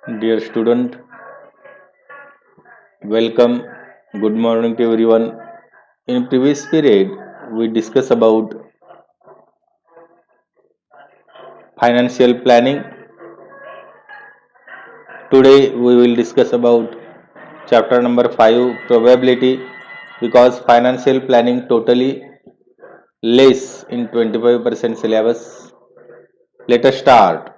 Dear student, welcome. Good morning to everyone. In previous period, we discussed about financial planning. Today, we will discuss about chapter number 5, probability, because financial planning totally less in 25% syllabus. Let us start.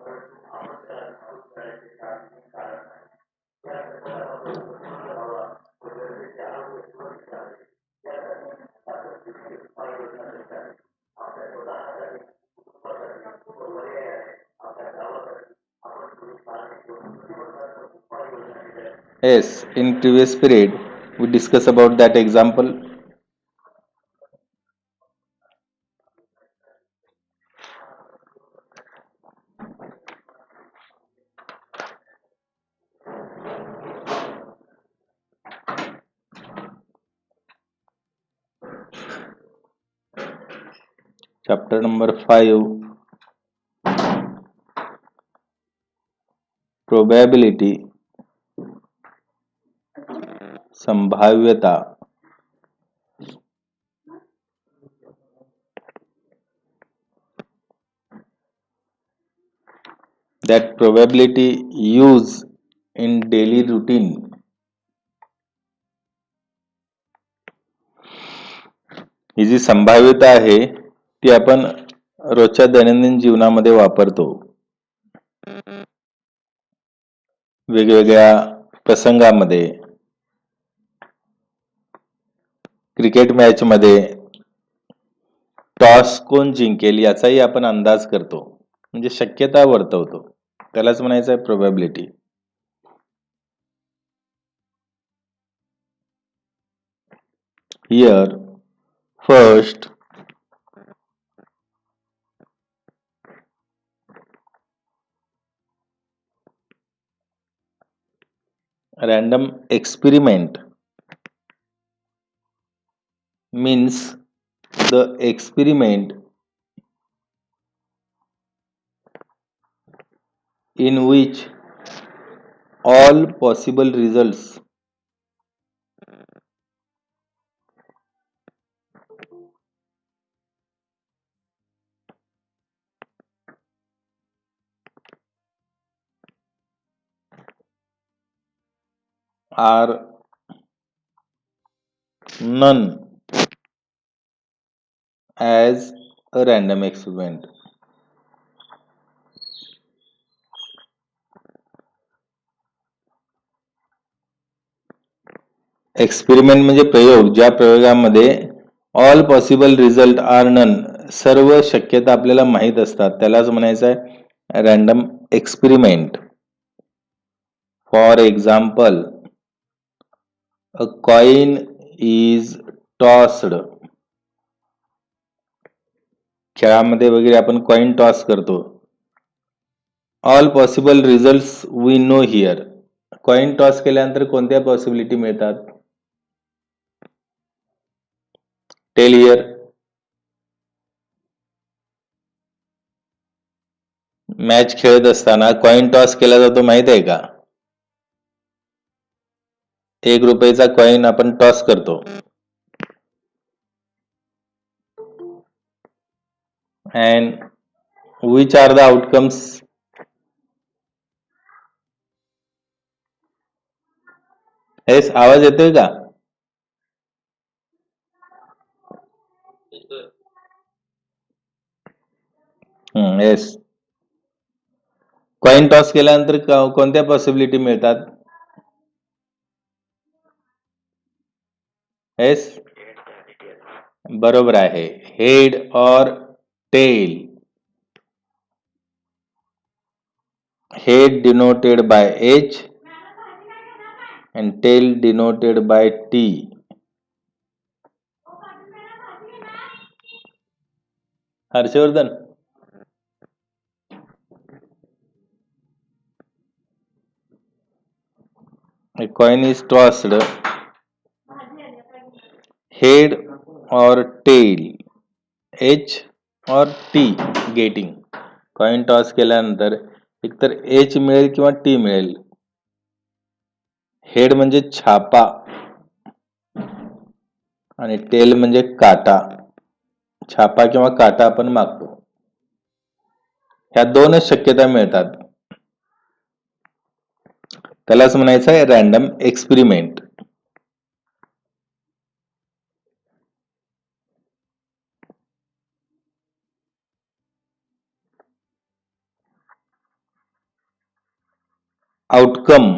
Yes, in previous period, we discussed about that example. Chapter number 5, probability, संभाव्यता. That probability use in daily routine. ही जी संभाव्यता आहे ती आपण रोजच्या दैनंदिन जीवनामध्ये वापरतो. वेगवेगळ्या प्रसंगामध्ये, क्रिकेट मॅच मध्ये टॉस कोण जिंकेल याचाही आपण अंदाज करतो, म्हणजे शक्यता वर्तवतो. त्यालाच म्हणायचं आहे probability. Here, first, random experiment means the experiment in which all possible results are none as a random experiment. Experiment म्हणजे प्रयोग, ज्या प्रयोगामध्ये all possible result are none, सर्व शक्यता आपल्याला माहीत असतात, त्यालाच म्हणायचं आहे random experiment. For example, a coin is tossed. खेळामध्ये वगैरे आपण कॉइन टॉस करतो. All possible result we know here. Coin toss केल्यानंतर कोणत्या पॉसिबिलिटी मिळतात? Tail here. मॅच खेळत असताना कॉइन टॉस केला जातो, माहित आहे का? ₹1 कॉइन आपण टॉस करतो. And which are the outcomes? Yes, आवाज येतोय का? येस. कॉइन टॉस केल्यानंतर कोणत्या पॉसिबिलिटी मिळतात? येस, बरोबर आहे. हेड और tail. Head denoted by H and tail denoted by T. Harshvardhan, a coin is tossed, head or tail, H or T getting. Coin toss केल्यानंतर एकतर H मिळेल किंवा T मिळेल. हेड म्हणजे छापा आणि टेल म्हणजे काटा. छापा किंवा काटा आपण मागतो. ह्या दोनच शक्यता मिळतात. त्यालाच म्हणायचं आहे random experiment. Outcome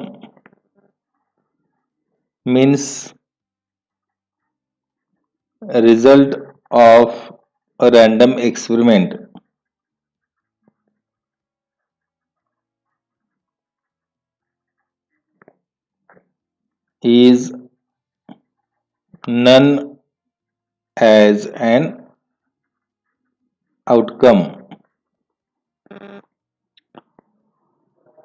means result of a random experiment is known as an outcome.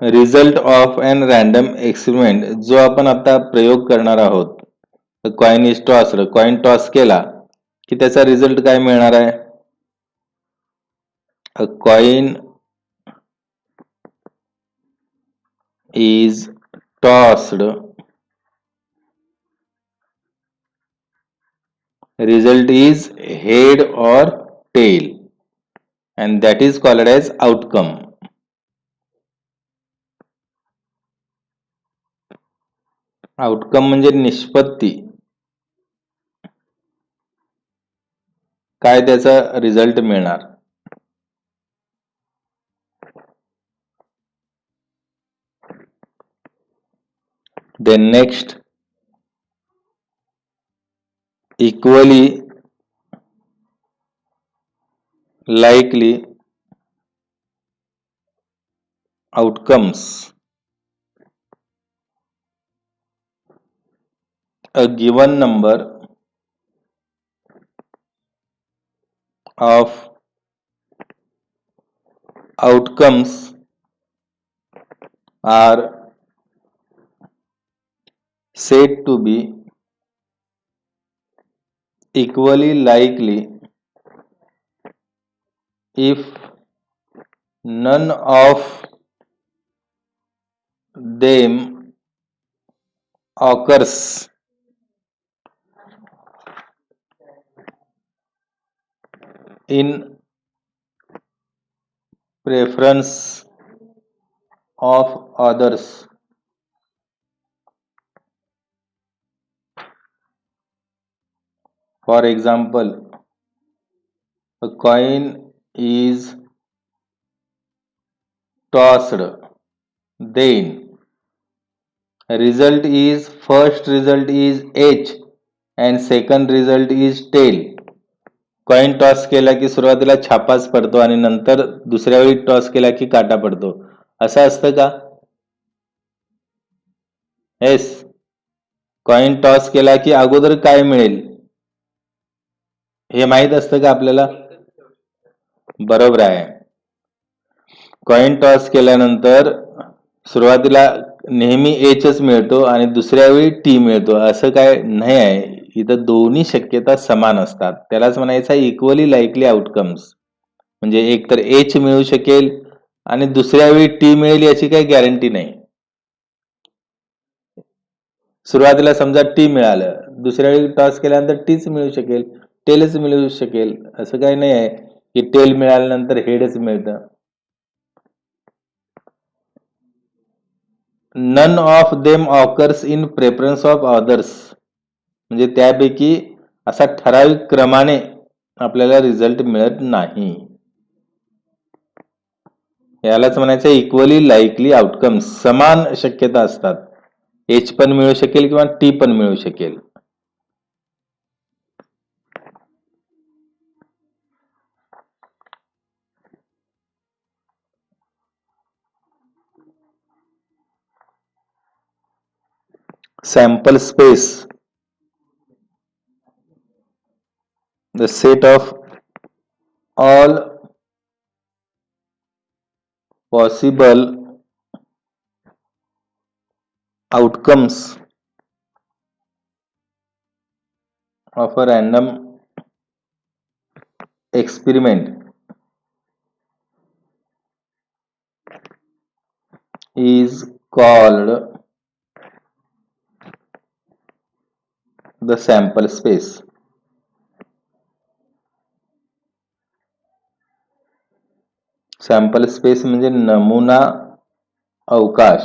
Result of an random experiment जो आपण आता प्रयोग करणार आहोत. Coin is tossed, coin toss केला की त्याचा रिझल्ट काय मिळणार आहे. A coin is tossed, result is head or tail, and that is called as outcome. Outcome म्हणजे निष्पत्ती, काय त्याचा रिझल्ट मिळणार. Then next, equally likely outcomes. A given number of outcomes are said to be equally likely if none of them occurs in preference of others. For example, a coin is tossed, then result is first result is H and second result is tail. Coin toss केला की सुरुवातीला छापाच पडतो आणि नंतर दुसऱ्या वेळी toss केला की काटा पडतो, असं असतं का. येस, कॉइन टॉस केला की अगोदर काय मिळेल हे माहित असतं का आपल्याला. बरोबर आहे. कॉइन टॉस केल्यानंतर सुरुवातीला नेहमी एचच मिळतो आणि दुसऱ्या वेळी टी मिळतो, असं काय नाही आहे. इथं दोन्ही शक्यता समान असतात. त्यालाच म्हणायचं इक्वली लाईकली आउटकम्स. म्हणजे एक तर एच मिळू शकेल आणि दुसऱ्या वेळी टी मिळेल याची काही गॅरंटी नाही. सुरुवातीला समजा टी मिळालं, दुसऱ्या वेळी टॉस केल्यानंतर टीच मिळू शकेल, टेलच मिळू शकेल, असं काही नाही आहे की टेल मिळाल्यानंतर हेडच मिळतं. None of them occurs in preference of others, म्हणजे त्यापैकी असा ठराविक क्रमाने आपल्याला रिझल्ट मिळत नाही. यालाच म्हणायचं इक्वली लाईकली आउटकम. समान शक्यता असतात. एच पण मिळू शकेल किंवा टी पण मिळू शकेल. Sample space, the set of all possible outcomes of a random experiment is called the sample space. Sample space म्हणजे नमुना अवकाश.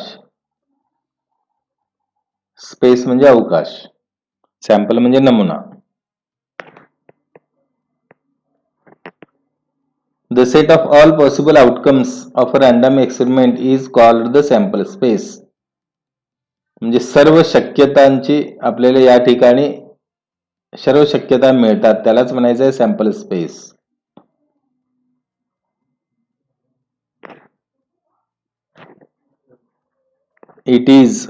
स्पेस म्हणजे अवकाश, सॅम्पल म्हणजे नमुना. The set of all possible outcomes of a random experiment is called the sample space. म्हणजे सर्व शक्यतांची आपल्याला या ठिकाणी सर्व शक्यता मिळतात त्यालाच म्हणायचं आहे sample space. It is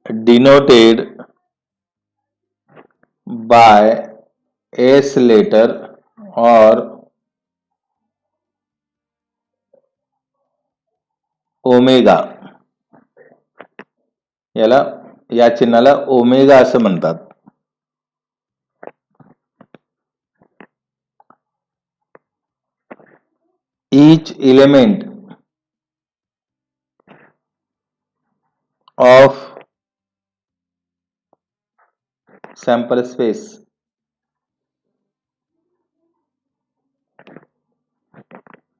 denoted by S letter or omega. याला या चिन्हाला ओमेगा असं म्हणतात. Each element of sample space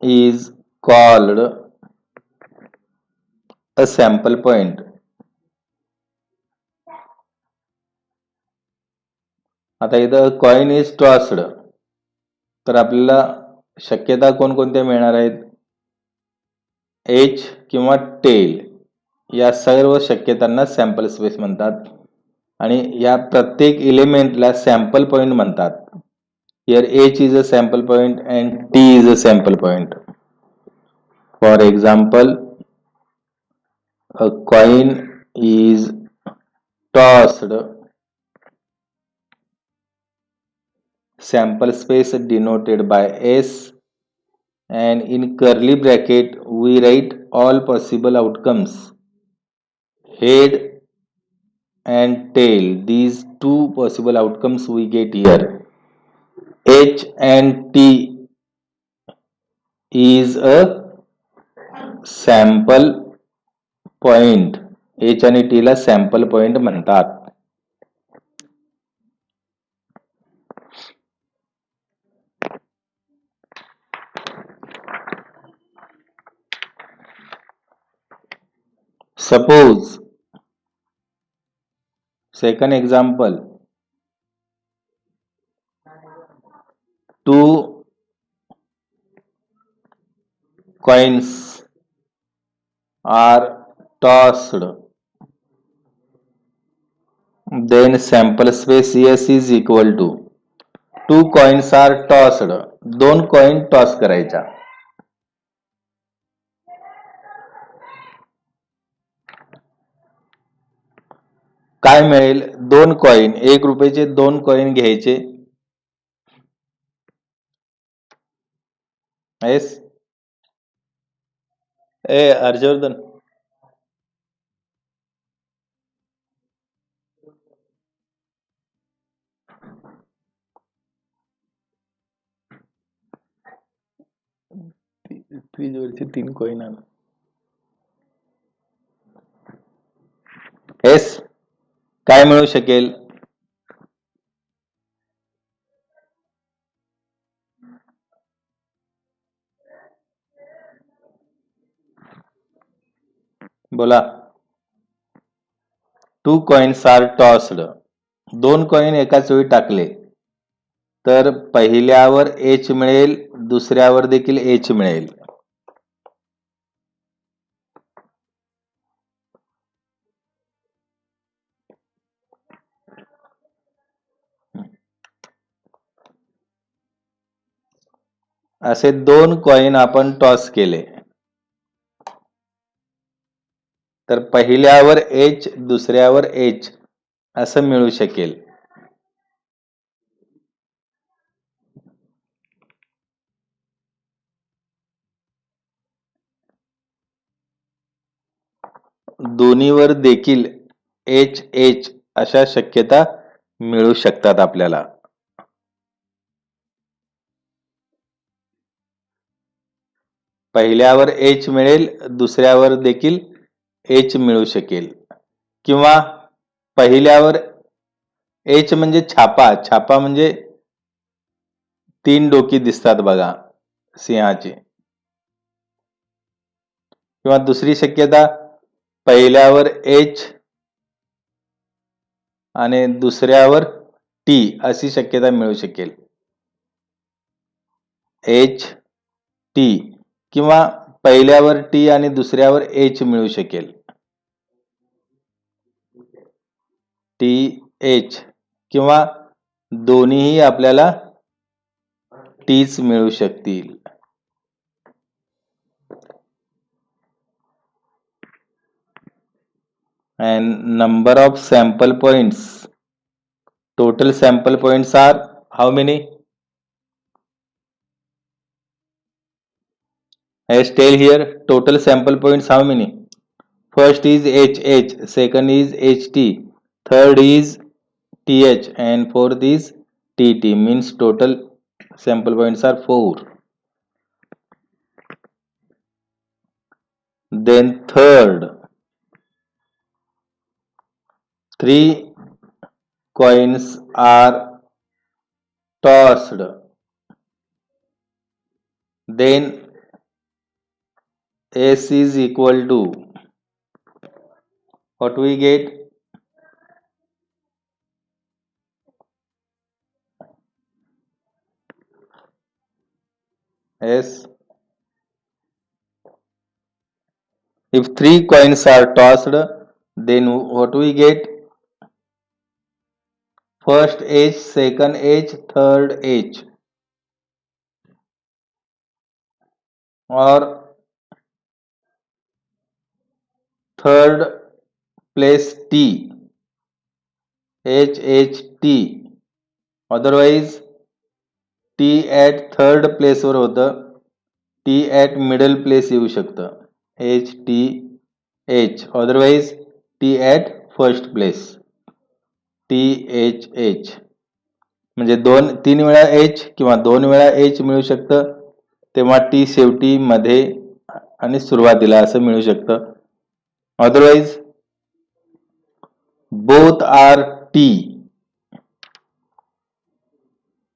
is called a sample point. आता इथं कॉइन इज टॉस्ड, तर आपल्याला शक्यता कोणकोणत्या मिळणार आहेत? एच किंवा टेल या सर्व शक्यतांना सॅम्पल स्पेस म्हणतात आणि या प्रत्येक एलिमेंटला सॅम्पल पॉइंट म्हणतात. Here H is a sample point and T is a sample point. For example, a coin is tossed, sample space denoted by S, and in curly bracket we write all possible outcomes, head and tail. These two possible outcomes we get here. H and T is a sample point. H आणि T ला sample point म्हणतात. Suppose, second example, two coins are tossed, then sample space S is equal to, two coins are tossed, दोन coin toss करायच्या. काय मिळेल? दोन coin, 1 रुपयाचे दोन कॉइन घ्यायचे. येस ए हर्षवर्धन, फ्रीजवरचे 3 कॉइन आण. येस, काय मिळू शकेल? बोला. टू कॉइन्स आर टॉस्ड, दोन कॉइन एकाच वेळी टाकले तर पहिल्यावर एच मिळेल, दुसऱ्यावर देखील एच मिळेल. असे दोन कॉइन आपण टॉस केले तर पहिल्यावर एच, दुसऱ्यावर एच असं मिळू शकेल. दोन्हीवर देखील एच एच अशा शक्यता मिळू शकतात आपल्याला. पहिल्यावर एच मिळेल, दुसऱ्यावर देखील एच मिळू शकेल. किंवा पहिल्यावर एच म्हणजे छापा, छापा म्हणजे 3 डोकी दिसतात बघा सिंहाची. किंवा दुसरी शक्यता पहिल्यावर एच आणि दुसऱ्यावर टी अशी शक्यता मिळू शकेल. एच टी किंवा पहिल्यावर टी आणि दुसऱ्यावर एच मिळू शकेल. टी एच किंवा दोन्हीही आपल्याला टीच मिळू शकतील. And number of sample points, total sample points are how many? As tell here, total sample points how many? First is HH, second is HT, third is TH, and fourth is TT. Means total sample points are 4. Then third, 3 coins are tossed. Then S is equal to, what we get? S. If 3 coins are tossed, then what we get? First H, second H, third H. Or third place T, H H T. Otherwise T at third place वर होतं, T at middle place येऊ शकतं, H T H. Otherwise T at first place, T H H. म्हणजे 3 वेळा H किंवा 2 वेळा H मिळू शकतं, तेव्हा T शेवटी, मध्ये आणि सुरुवातीला असं मिळू शकतं. Otherwise both are T,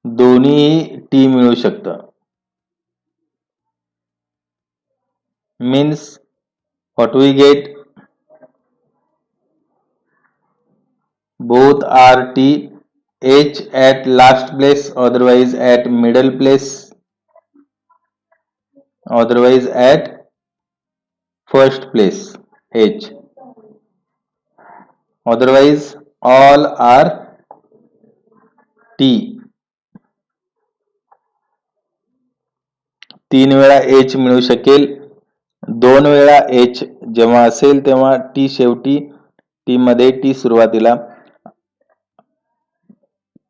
दोन्ही T मिळू शकतं. Means what we get? Both are T, H at last place, otherwise at middle place, otherwise at first place, H. Otherwise all are T. 3 वेळा H मिळू शकेल, 2 वेळा H जेव्हा असेल तेव्हा T शेवटी, T मध्ये, T सुरुवातीला.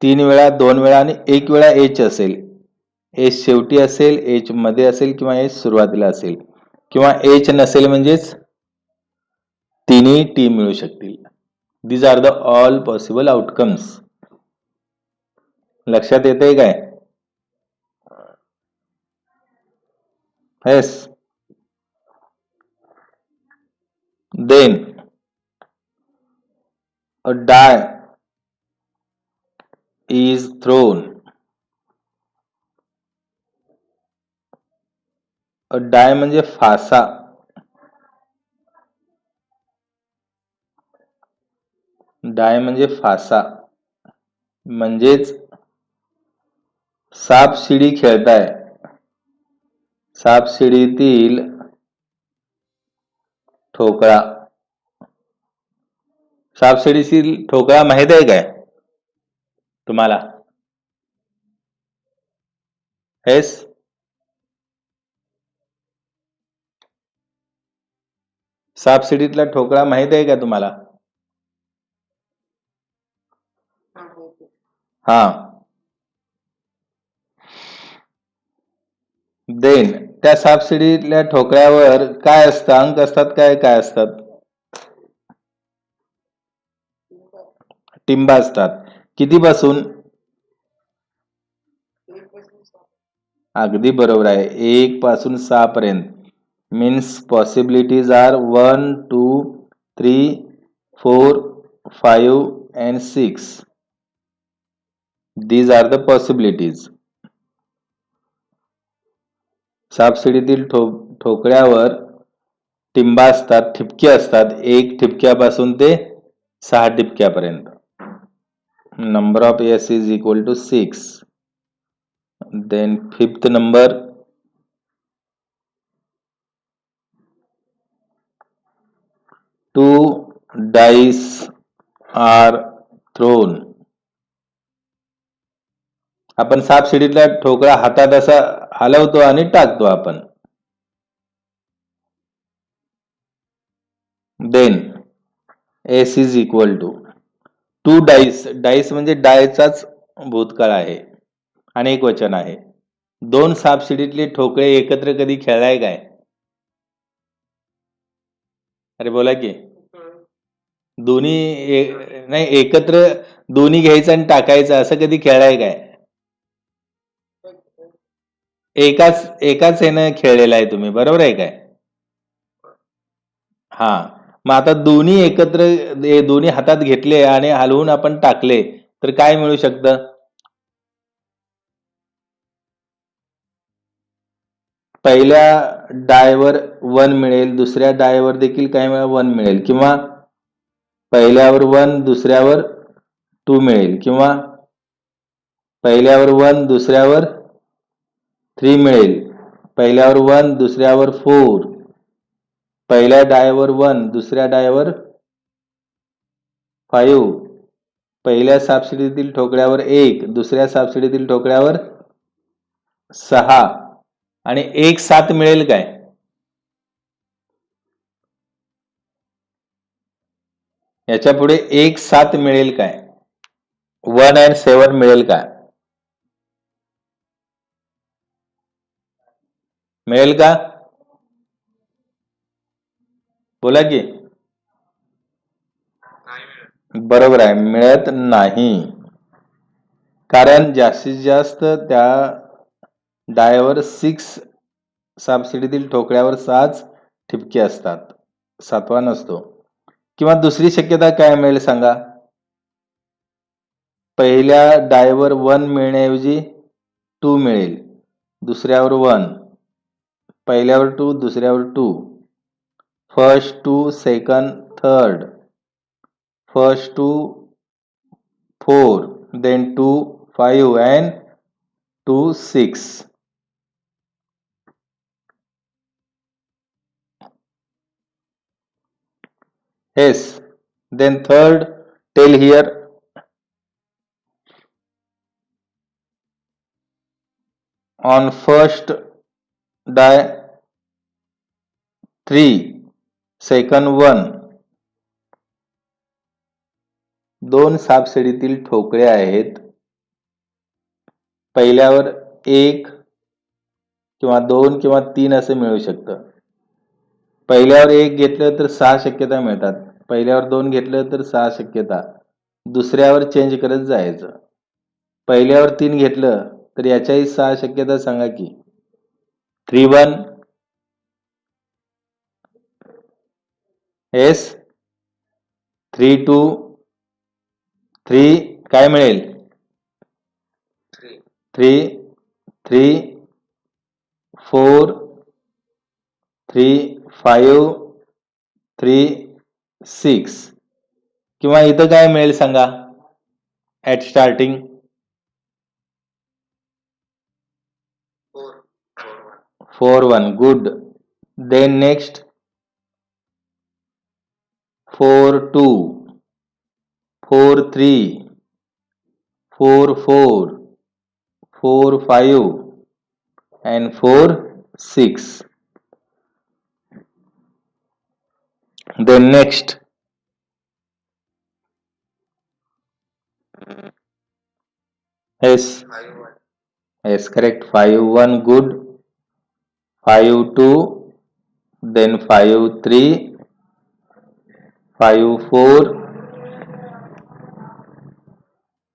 3 वेळा, 2 वेळा आणि 1 वेळा H असेल, H शेवटी असेल, H मध्ये असेल किंवा H सुरुवातीला असेल, किंवा H नसेल म्हणजेच तिन्ही T मिळू शकतील. These are the all possible outcomes. लक्षात येतंय काय? Yes. Then a die is thrown. A die म्हणजे फासा. डाय म्हणजे फासा, म्हणजेच सापशिडी खेळताय, सापशिडीतील ठोकळा. सापशिडीतील ठोकळा माहित आहे काय तुम्हाला? हेस, सापशिडीतला ठोकळा माहित आहे का तुम्हाला? हा. देन त्या सापशिडीतल्या ठोकळ्यावर काय असतं? अंक असतात काय? काय असतात? टिंबा असतात. किती पासून? अगदी बरोबर आहे, 1 पासून 6 पर्यंत. means possibilities are 1, 2, 3, 4, 5 and 6. These are the possibilities. सापशिडीतील ठोकळ्यावर टिंबा असतात, ठिपके असतात, 1 ठिपक्यापासून ते 6 ठिपक्यापर्यंत. Number of S is equal to 6. Then fifth number, 2 dice are thrown. आपण सापशिडीतला ठोकळा हातात असा हलवतो आणि टाकतो आपण. Then S is equal to 2 dice. Dice म्हणजे डायचाच भूतकाळ आहे, अनेक वचन आहे. 2 सापशिडीतले ठोकळे एकत्र कधी खेळलाय काय? अरे बोला की. दोन्ही नाही, एकत्र दोन्ही घ्यायचं आणि टाकायचं असं कधी खेळलाय काय? एकाच ह्यानं खेळलेला आहे तुम्ही, बरोबर आहे काय? हा, मग आता दोन्ही एकत्र दोन्ही हातात घेतले आणि हलवून आपण टाकले तर काय मिळू शकतं? पहिल्या डायवर 1 मिळेल, दुसऱ्या डायवर देखील काय 1 मिळेल, किंवा पहिल्यावर 1 दुसऱ्यावर 2 मिळेल, किंवा पहिल्यावर 1 दुसऱ्यावर 3 मिळेल, पहिल्यावर 1 दुसऱ्यावर 4, पहिल्या डायवर 1 दुसऱ्या डायवर 5, पहिल्या सापशिडीतील ठोकळ्यावर 1 दुसऱ्या सापशिडीतील ठोकळ्यावर 6 आणि 1 7 मिळेल काय? याच्या पुढे 1 7 मिळेल काय? 1 and 7 मिळेल काय? मिळेल का? बोला की. बरोबर आहे, मिळत नाही. कारण जास्तीत जास्त त्या डायवर 6 सापशिडीतील ठोकळ्यावर 6च ठिपके असतात, 7वा नसतो. किंवा दुसरी शक्यता काय मिळेल सांगा? पहिल्या डायवर 1 मिळण्याऐवजी 2 मिळेल, दुसऱ्यावर 1, पहिल्यावर 2 दुसऱ्यावर 2, first 2 second third, first 2 4, then 2 5 and 2 6. Yes, then third tell here. On first die 3, second 1. 2 सापशिडीतील ठोकळे आहेत. पहिल्यावर 1 किंवा 2 किंवा 3 असे मिळू शकतं. पहिल्यावर 1 घेतलं तर 6 शक्यता मिळतात, पहिल्यावर 2 घेतलं तर 6 शक्यता, दुसऱ्यावर चेंज करत जायचं. पहिल्यावर 3 घेतलं तर याच्याही 6 शक्यता सांगा की. 3 1, yes, 3 2, 3 काय मिळेल? 3 3, 4 3 5, 3 6. किंवा इथं काय मिळेल सांगा at starting? 4 1. Good. Then next 4 2, 4 3, 4 4, 4 5 and 4 6. Then next yes, yes, correct. 5 1, good. 5 2, then 5 3, 5 4,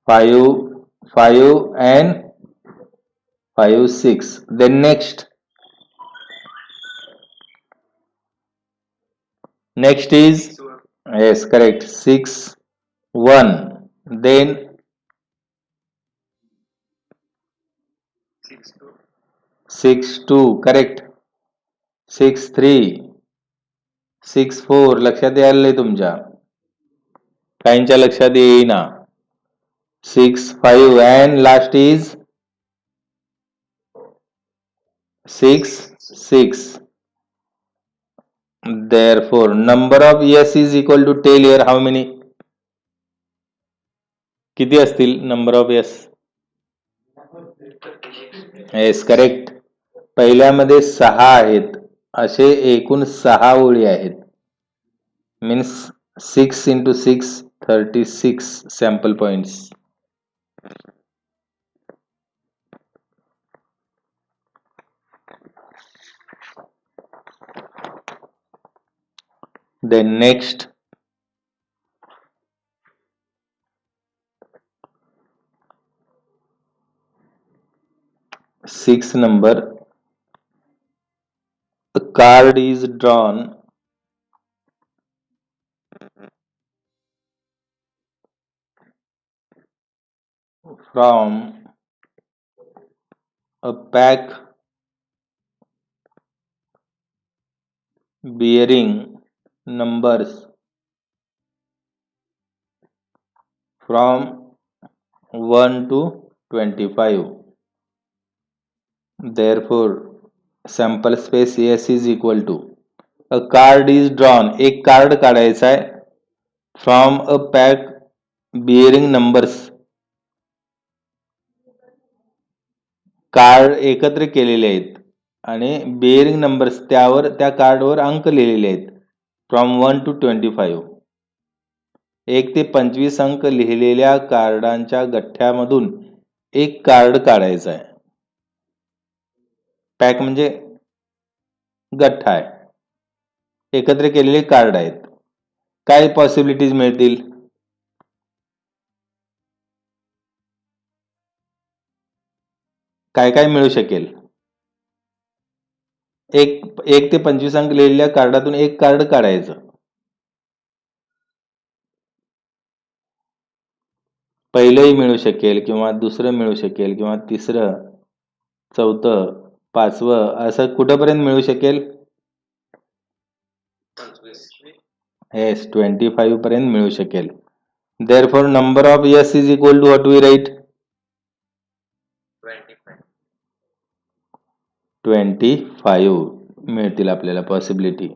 5 5 and 5 6. Then next Next is, yes, correct, 6 1. Then 6 2, correct. 6 3, 6 4. लक्षात यायला नाही तुमच्या, काहींच्या लक्षात येईना. 6 5 and last is 6 6. Therefore number of yes is equal to, tell here how many. किती असतील number of yes? Yes, correct. पहिल्यामध्ये 6 आहेत, असे एकूण 6 ओळी आहेत. Means 6 into 6 36 sample points. Then next, 6 number, a card is drawn from a pack bearing numbers from 1 to 25. Therefore sample space yes is equal to, a card is drawn, एक card काढायचा आहे, from a pack bearing numbers, card एकत्र केलेले आहेत आणि bearing numbers, त्यावर त्या कार्डवर अंक लिहिलेले आहेत, फ्रॉम 1 to 25. 1 ते 25 अंक लिहिलेल्या कार्डांच्या गठ्ठ्यामधून एक कार्ड काढायचं आहे. पॅक म्हणजे गठ्ठा आहे, एकत्र केलेले कार्ड आहेत. काय पॉसिबिलिटीज मिळतील? काय काय मिळू शकेल? 1 ते 25 अंक लिहिलेल्या कार्डातून एक कार्ड काढायचं. पहिलंही मिळू शकेल, किंवा दुसरं मिळू शकेल, किंवा तिसरं, चौथं, पाचवं, असं कुठंपर्यंत मिळू शकेल? येस, 25 पर्यंत मिळू शकेल. Therefore number of yes is equal to, what we write? 25 मिळतील आपल्याला possibility.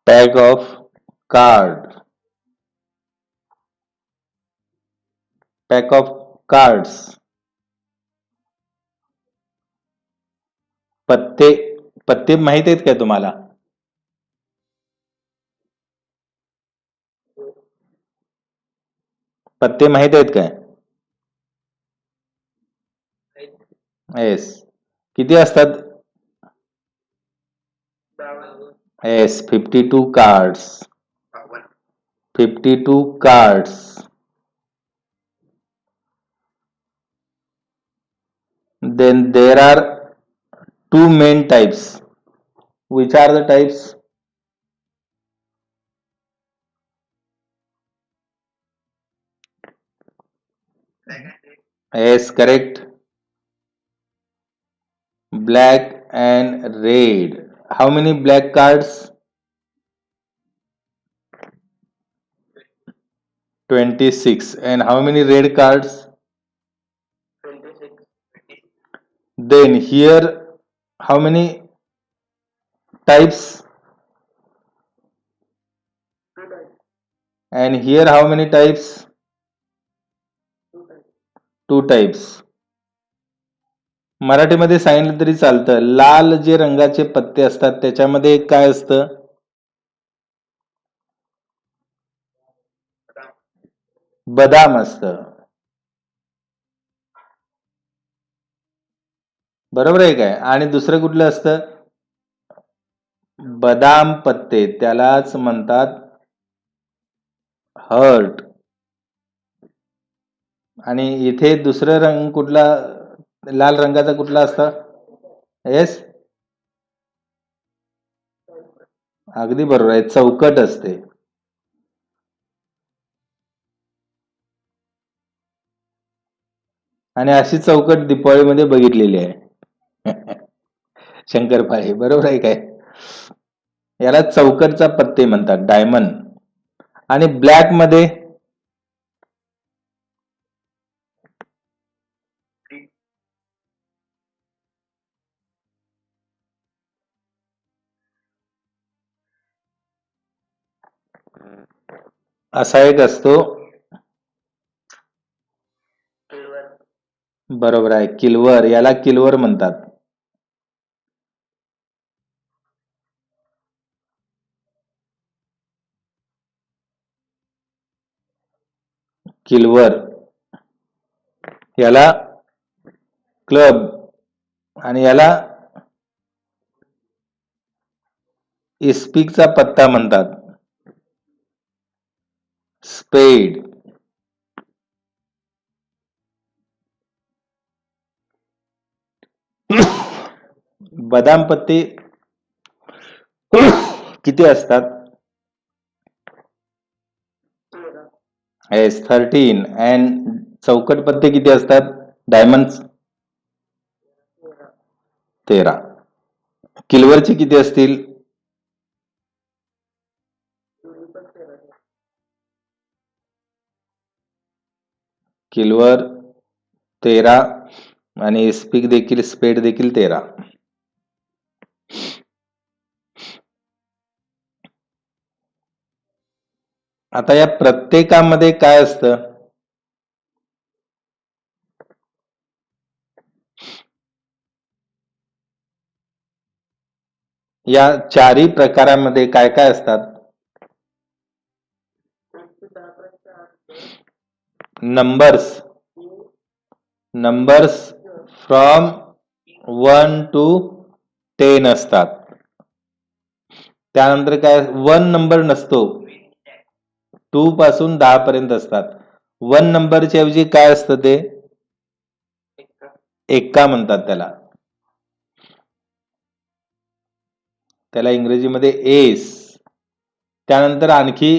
Pack of cards. Pack of cards. पत्ते, पत्ते माहित आहेत काय तुम्हाला? पत्ते माहित आहेत काय? येस. किती असतात? Yes, 52 cards. 52 cards. Then there are two main types. Which are the types? Yes, correct. Black and red. How many black cards? 26. And how many red cards? 26. Then here how many types? And here how many types? 2 types. मराठीमध्ये सांगितलं तरी चालतं. लाल जे रंगाचे पत्ते असतात त्याच्यामध्ये एक काय असतं? बदाम असतं. बरोबर आहे काय? आणि दुसरं कुठलं असतं? बदाम पत्ते, त्यालाच म्हणतात हर्ट. आणि इथे दुसरं रंग कुठला, लाल रंगाचा कुठला असतं? येस, अगदी बरोबर आहे, चौकट असते. आणि अशी चौकट दिपावळीमध्ये बघितलेली आहे. शंकरपाळी, बरोबर आहे काय? याला चौकटचा पत्ते म्हणतात, डायमंड. आणि ब्लॅक मध्ये असा एक असतो, बरोबर आहे, किल्वर. याला किल्वर म्हणतात. किल्वर. याला क्लब. आणि याला इस्पिकचा पत्ता म्हणतात, स्पेड. बदाम पत्ते किती असतात? एस 13. अँड चौकट पत्ते किती असतात, डायमंड? 13. किल्वरचे किती असतील? किल्वर 13 आणि स्पीक देखील, स्पेड देखील 13. आता या प्रत्येकामध्ये काय असतं? या चारही प्रकारामध्ये काय काय असतात? नंबर्स. नंबर्स फ्रॉम 1 to 10 असतात. त्यानंतर काय, 1 नंबर नसतो, 2 पासून 10 पर्यंत असतात. 1 नंबरच्या ऐवजी काय असतं? ते एक्का म्हणतात त्याला. त्याला इंग्रजीमध्ये एस. त्यानंतर आणखी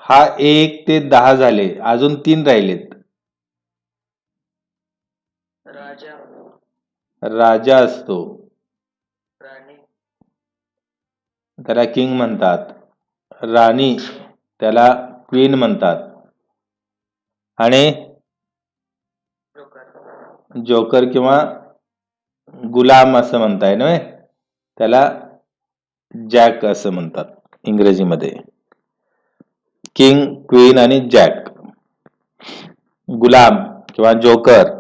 हा 1 ते 10 झाले, अजून 3 राहिलेत. राजा असतो, त्याला किंग म्हणतात. राणी, त्याला क्वीन म्हणतात. आणि जोकर किंवा गुलाम असं म्हणताय ना, त्याला जॅक असं म्हणतात इंग्रजीमध्ये. किंग, क्वीन आणि जॅक. गुलाम किंवा जोकर.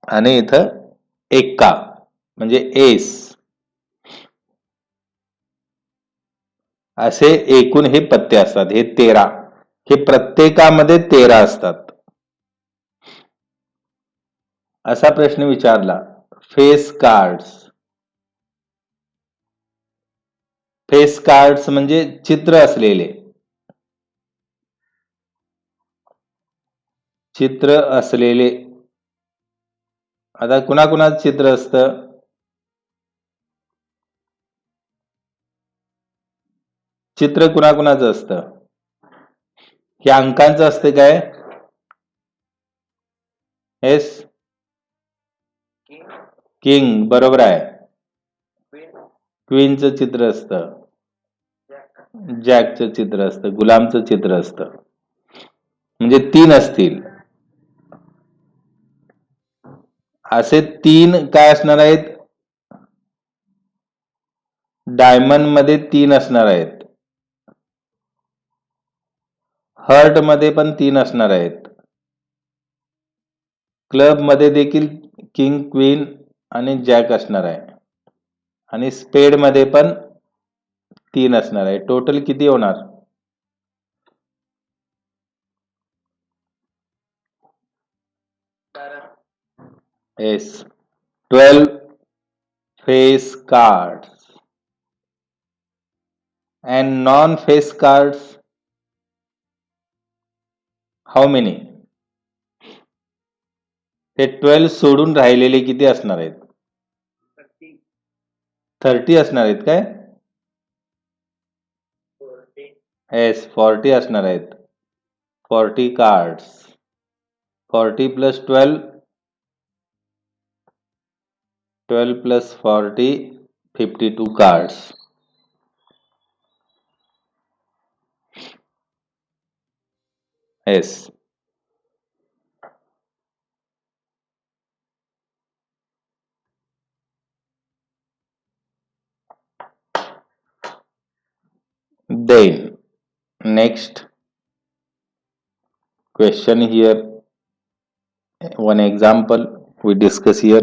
आणि इथं एक्का म्हणजे एस. असे एकूण हे पत्ते असतात, हे 13. हे प्रत्येकामध्ये 13 असतात. असा प्रश्न विचारला, फेस कार्ड्स. फेस कार्ड्स म्हणजे चित्र असलेले. चित्र असलेले. आता कुणाकुणाचं चित्र असतं? चित्र कुणाकुणाचं असतं? हे अंकांचं असतं काय? एस, किंग, बरोबर आहे. क्वीनचं चित्र असतं, जॅकचं चित्र असतं, गुलामचं चित्र असतं. म्हणजे 3 असतील. असे 3 काय असणार आहेत? डायमंड मध्ये 3 असणार आहेत. हर्ट मध्ये पण 3 असणार आहेत. क्लब मध्ये देखील किंग, क्वीन आणि जॅक असणार आहे. आणि स्पेड मध्ये पण 3 असणार आहे. टोटल किती होणार? Yes, 12 face cards. And non-face cards, how many? हे 12 सोडून राहिलेले किती असणार आहेत? 30 असणार आहेत काय? येस, 40 असणार आहेत. 40 cards. 40 plus 12, 12 plus 40, 52 cards. Yes. Then next question here, one example we discuss here.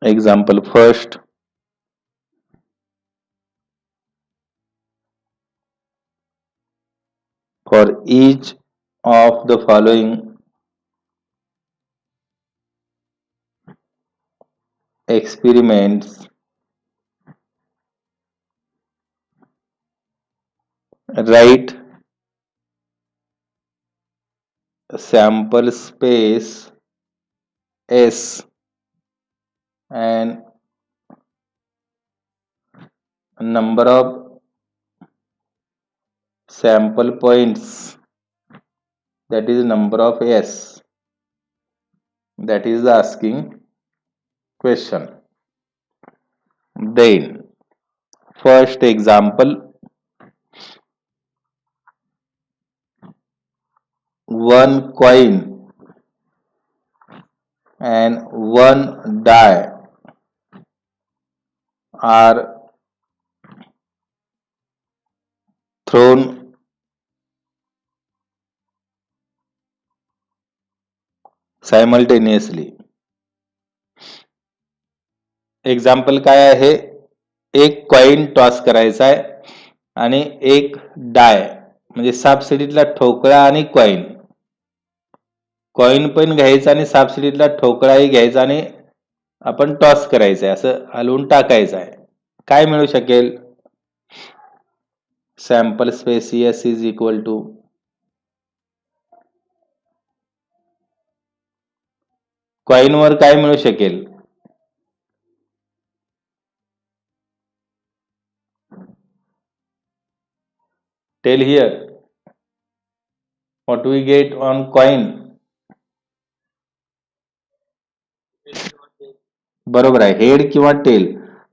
Example first. For each of the following experiments, write sample space S and number of sample points, that is number of S. That is the asking question. Then first example, one coin and one die are thrown simultaneously. Example काय आहे? एक coin toss करायचा आहे आणि एक डाय म्हणजे सापशिडीतला ठोकळा आणि कॉइन. कॉइन पण घ्यायचा आणि सापशिडीतला ठोकळाही घ्यायचा आणि आपण टॉस करायचं आहे, असं हलवून टाकायचं आहे. काय मिळू शकेल? Sample space S is equal to कॉइनवर काय मिळू शकेल? Tell here what we get on coin. बरोबर आहे, हेड किंवा टेल.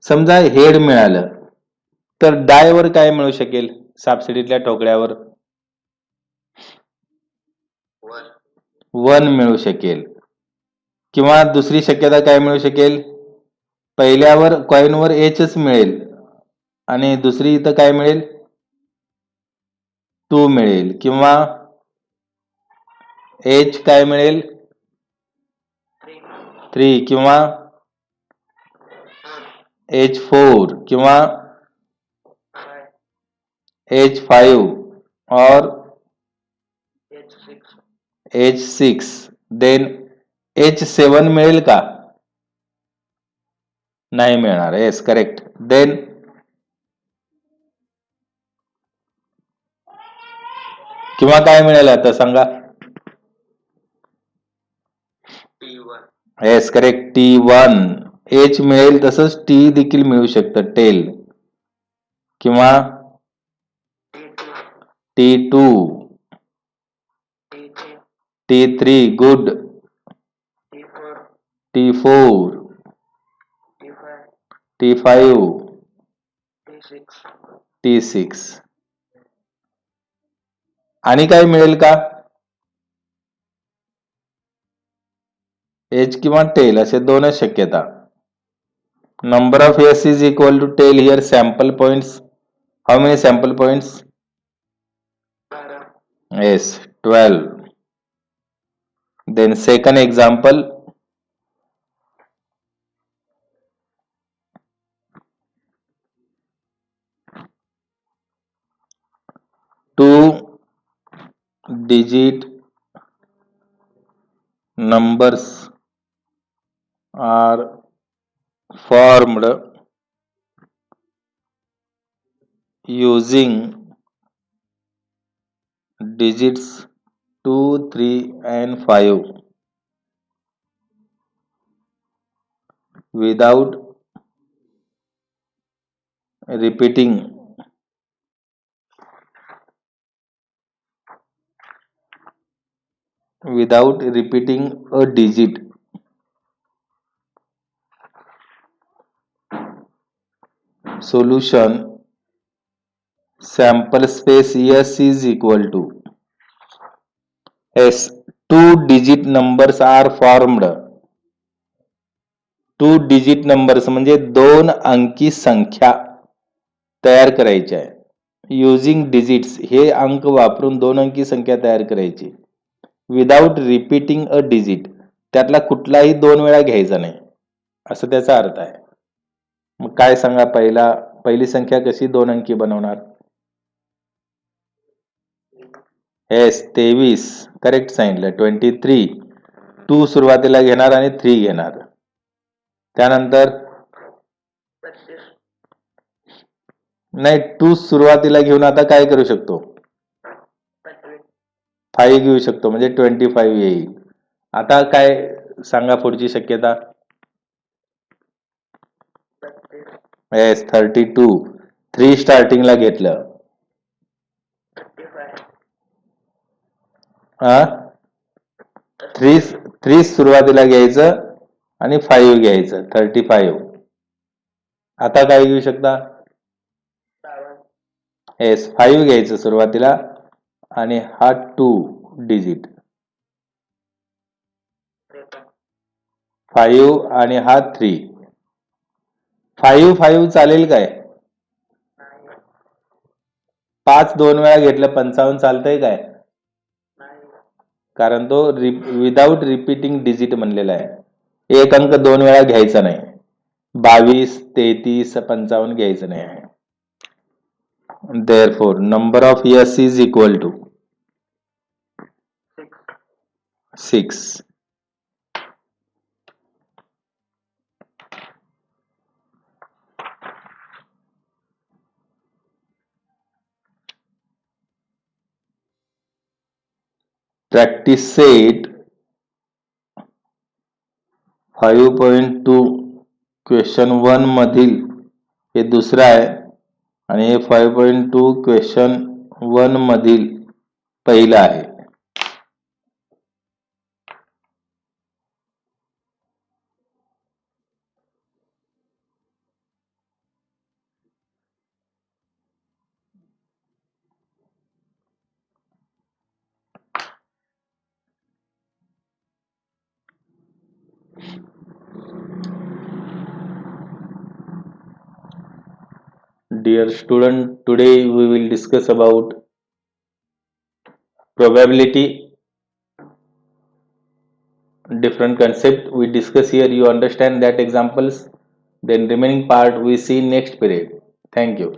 समजा हेड मिळालं तर डायवर काय मिळू शकेल? सापशिडीतल्या ठोकळ्यावर 1 मिळू शकेल. किंवा दुसरी शक्यता काय मिळू शकेल? पहिल्यावर कॉइनवर एचच मिळेल आणि दुसरी इथं काय मिळेल? 2 मिळेल. किंवा एच काय मिळेल? 3 किंवा H4 किंवा H5 और H6. देन H7 मिळेल का? नाही मिळणार. Yes, correct. देन किंवा काय मिळेल आता सांगा? Yes, correct, T1. H मिळेल तसंच T देखील मिळू शकतं, टेल. किंवा T2, T3, good. T4, T5, T6. आणि काय मिळेल का? एच किंवा टेल असे दोनच शक्यता. Number of S is equal to twelve here sample points. How many sample points? Yes, 12. Then second example, two digit numbers are formed using digits 2, 3 and 5 without repeating a digit. Solution: sample space S is equal to S. 2 digit numbers are formed. 2 digit numbers म्हणजे 2 अंकी संख्या तयार करायची आहे. Using digits हे अंक वापरून 2 अंकी संख्या तयार करायची. विदाउट रिपीटिंग अ डिजिट, त्यातला कुठलाही 2 वेळा घ्यायचा नाही, असं त्याचा अर्थ आहे. मग काय सांगा, पहिली संख्या कशी 2 अंकी बनवणार? एस 23 करेक्ट सांगितलं. 23 2 सुरुवातीला घेणार आणि 3 घेणार. त्यानंतर नाही, 2 सुरुवातीला घेऊन आता काय करू शकतो? 5 घेऊ शकतो, म्हणजे 25 येईल. आता काय सांगा पुढची शक्यता? एस 32 3 स्टार्टिंगला घेतलं. 3 सुरुवातीला घ्यायचं आणि 5 घ्यायचं, 35. आता काय घेऊ शकता? एस 5 घ्यायचं सुरुवातीला आणि हा 2 डिजिट 5 आणि हा 3. 5 चालेल काय? 5 2 वेळा घेतलं 55 चालतंय काय? कारण तो विदाउट रिपीटिंग डिजिट म्हणलेला आहे. एक अंक 2 वेळा घ्यायचा नाही. 22 33 55 घ्यायचं नाही आहे. Therefore, number of S is equal to 6. Practice set 5.2 question 1 मधील हे दुसरं आहे आणि हे 5.2 क्वेश्चन 1 मधील पहिलं आहे. Dear student, today we will discuss about probability. Different concept we discuss here. You understand that examples, then remaining part we see next period. Thank you.